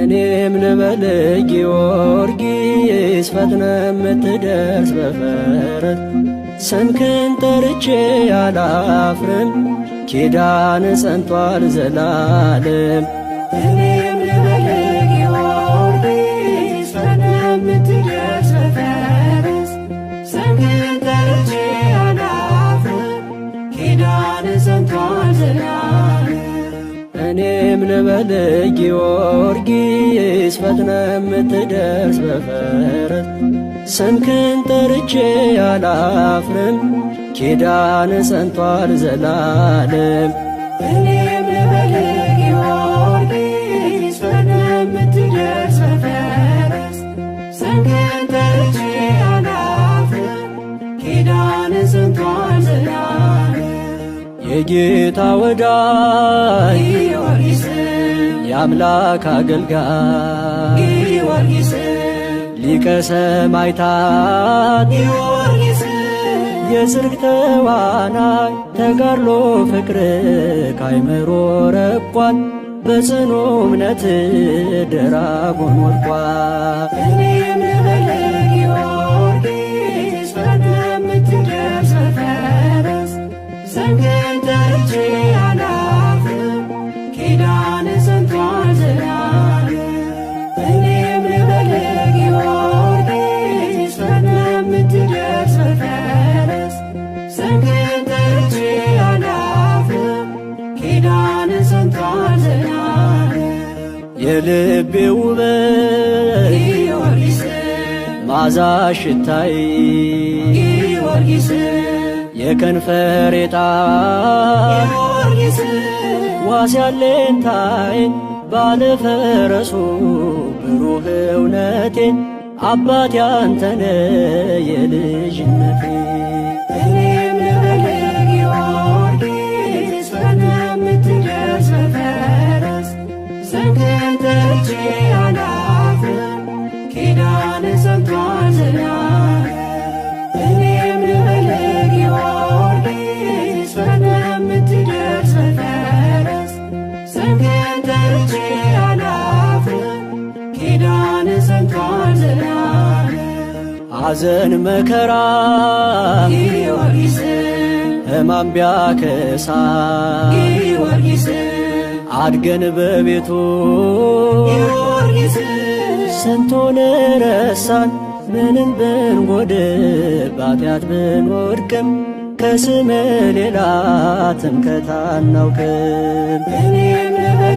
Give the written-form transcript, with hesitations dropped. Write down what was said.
እኔም ልበል ጊዮርጊስ ፈጥነ የምትደርስ በፈረስ ስምህን ጠርቼ አላፍርም ኪዳን ጸንቷል ዘላለም። እኔም ልበል ጊዮርጊስ ፈጥነ የምትደርስ በፈረስ ስምህን ጠርቼ አላፍርም ኪዳን ጸንቷል ዘላለም። እኔም ልበል ጊዮርጊስ ፈጥነ የምትደርስ በፈረስ ስምህን ጠርቼ አላፍርም ኪዳን ጸንቷል ዘላለም። እኔም ልበል ጊዮርጊስ ፈጥነ የምትደርስ በፈረስ ስምህን ጠርቼ አላፍርም ኪዳን ጸንቷል ዘላለም። የጌታ ወዳጅ ጊዮርጊስ የአምላክ አገልጋይ ጊዮርጊስ ሊቀ ሰማዕታት ጊዮርጊስ የጽድቅ ተዋናይ ተጋድሎ ፍቅር ካይምሮ ረቋል በጽኑ እምነት ደራጎን ወድቋል። እኔም ልበል ጊዮርጊስ ፈጥነ የምትደርስ በፈረስ ስምህን ጠርቼ አላፍርም ኪዳን ጸንቷል ዘላለም። እኔም ልበል ጊዮርጊስ ፈጥነ የምትደርስ በፈረስ ስምህን ጠርቼ አላፍርም ኪዳን ጸንቷል ዘላለም። የልቤ ውበት ጊዮርጊስ ማዛ ሽታይ ጊዮርጊስ የከንፈሬ ጣዕም ጊዮርጊስ ዋስ ያለኝታዬ ባለፈረሱ ብሩህ እውነቴ አባቴ አንተነ የልጅነቴ። እኔም ልበል ጊዮርጊስ ፈጥነ የምትደርስ በፈረስ ስምህን ጠርቼ አላፍርም ኪዳን ጸንቷል ዘላለም። እኔም ልበል ጊዮርጊስ ፈጥነ የምትደርስ በፈረስ ስምህን ጠርቼ አላፍርም ኪዳን ጸንቷል ዘላለም። ሐዘን መከራ ጊዮርጊስ ሕማም ቢያከሳ ጊዮርጊስ አድገን በቤቱ ጊዮርጊስ ስንቱን ረሳን ምንም ብንጎድል ባጢአት ብንወድቅም ከስምህ ሌላ ትምክህት አናውቅም። እኔም ልበል